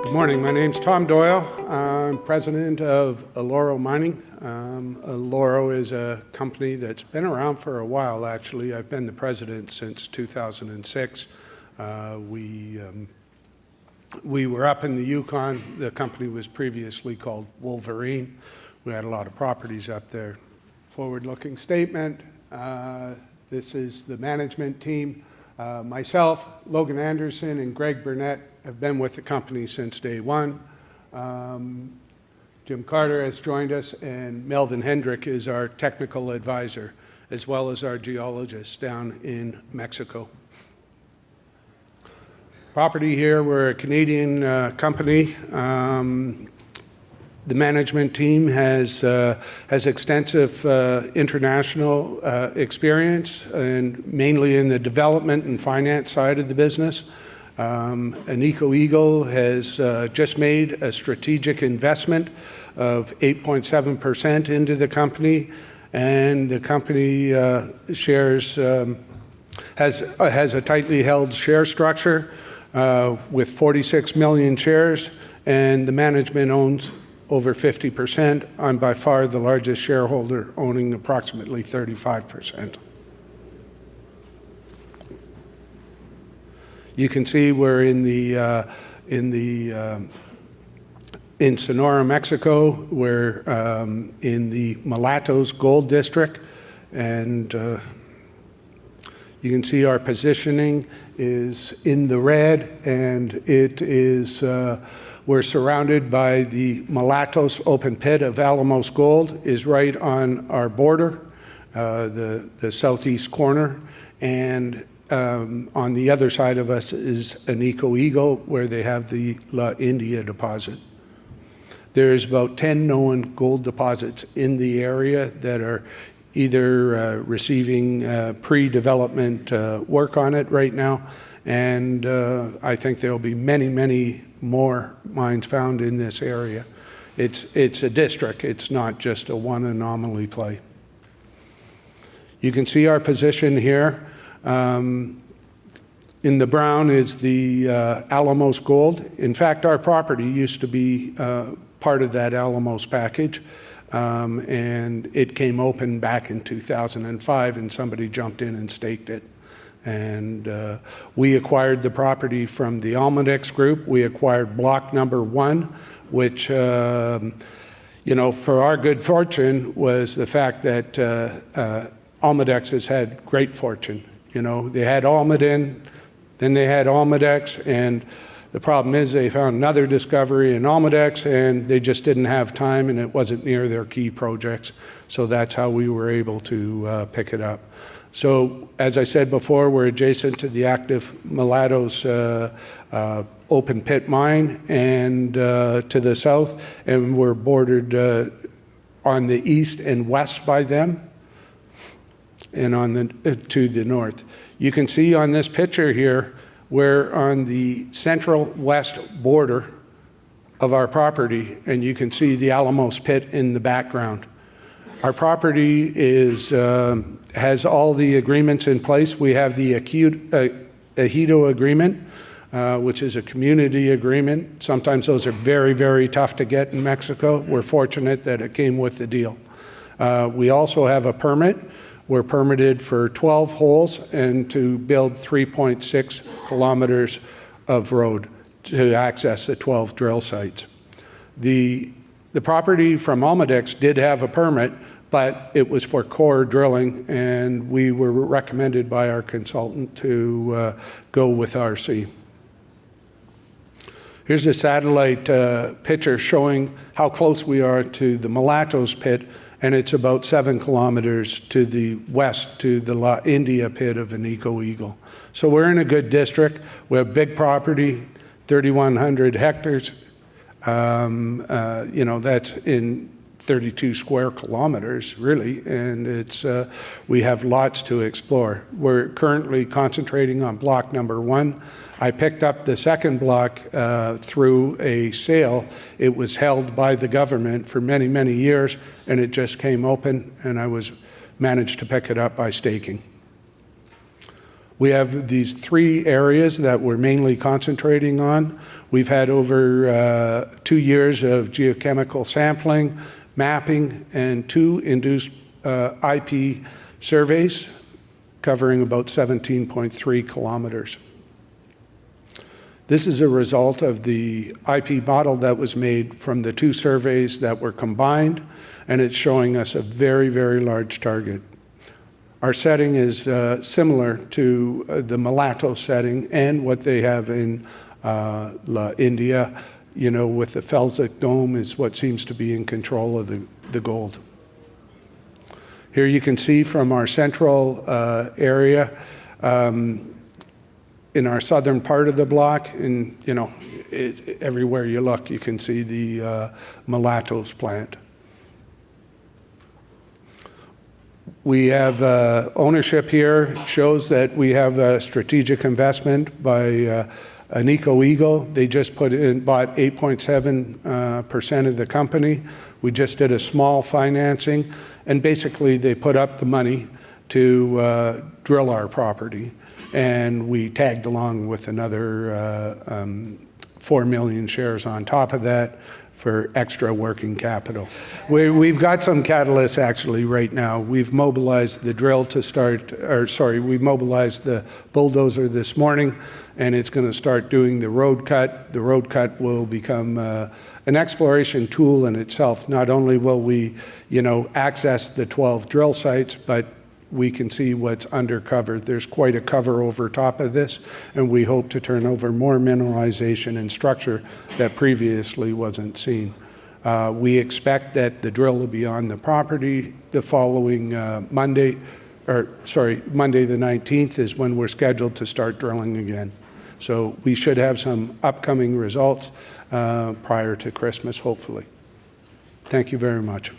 Good morning. My name's Tom Doyle. I'm president of Aloro Mining. Aloro is a company that's been around for a while, actually. I've been the president since 2006. We were up in the Yukon. The company was previously called Wolverine. We had a lot of properties up there. Forward-looking statement. This is the management team. Myself, Logan Anderson, and Greg Burnett have been with the company since day one. Jim Carter has joined us, and Melvin Hendrick is our technical advisor, as well as our geologist down in Mexico. Property here, we're a Canadian company. The management team has extensive international experience, and mainly in the development and finance side of the business. Anico Eagle has just made a strategic investment of 8.7% into the company, and the company shares has a tightly held share structure with 46 million shares, and the management owns over 50%. I'm by far the largest shareholder, owning approximately 35%. You can see we're in Sonora, Mexico. We're in the Mulatos gold district, and you can see our positioning is in the red, and it is we're surrounded by the Mulatos open pit of Alamos Gold is right on our border, the southeast corner, and on the other side of us is Anico Eagle, where they have the La India deposit. There's about 10 known gold deposits in the area that are either receiving pre-development work on it right now, and I think there'll be many, many more mines found in this area. It's a district, it's not just a one anomaly play. You can see our position here. In the brown is the Alamos Gold. In fact, our property used to be part of that Alamos package, and it came open back in 2005, and somebody jumped in and staked it. And we acquired the property from the Almadex group. We acquired block number 1, which, for our good fortune was the fact that Almadex has had great fortune. They had Almaden, then they had Almadex, and the problem is they found another discovery in Almadex, and they just didn't have time, and it wasn't near their key projects. So that's how we were able to pick it up. So, as I said before, we're adjacent to the active Mulatos open pit mine, and to the south, and we're bordered on the east and west by them, and on to the north. You can see on this picture here, we're on the central west border of our property, and you can see the Alamos pit in the background. Our property has all the agreements in place. We have the Ejido agreement, which is a community agreement. Sometimes those are very, very tough to get in Mexico. We're fortunate that it came with the deal. We also have a permit. We're permitted for 12 holes and to build 3.6 kilometers of road to access the 12 drill sites. The property from Almadex did have a permit, but it was for core drilling, and we were recommended by our consultant to go with RC. Here's a satellite picture showing how close we are to the Mulatos pit, and it's about 7 kilometers to the west to the La India pit of Anico Eagle. So we're in a good district. We have big property, 3,100 hectares. That's in 32 square kilometers, really, and we have lots to explore. We're currently concentrating on block number 1. I picked up the second block through a sale. It was held by the government for many, many years, and it just came open, and I managed to pick it up by staking. We have these 3 areas that we're mainly concentrating on. We've had over 2 years of geochemical sampling, mapping, and 2 induced IP surveys covering about 17.3 kilometers. This is a result of the IP model that was made from the 2 surveys that were combined, and it's showing us a very, very large target. Our setting is similar to the Mulatos setting and what they have in India, you know, with the felsic dome is what seems to be in control of the gold. Here you can see from our central area, in our southern part of the block, and you know, everywhere you look, you can see the Mulatos plant. We have ownership here, shows that we have a strategic investment by Anico Eagle. They just bought 8.7% of the company. We just did a small financing, and basically they put up the money to drill our property. And we tagged along with another 4 million shares on top of that for extra working capital. We've got some catalysts actually right now. We've mobilized the drill to start, we mobilized the bulldozer this morning, and it's going to start doing the road cut. The road cut will become an exploration tool in itself. Not only will we, you know, access the 12 drill sites, but we can see what's undercover. There's quite a cover over top of this, and we hope to turn over more mineralization and structure that previously wasn't seen. We expect that the drill will be on the property the following Monday the 19th is when we're scheduled to start drilling again. So we should have some upcoming results prior to Christmas, hopefully. Thank you very much.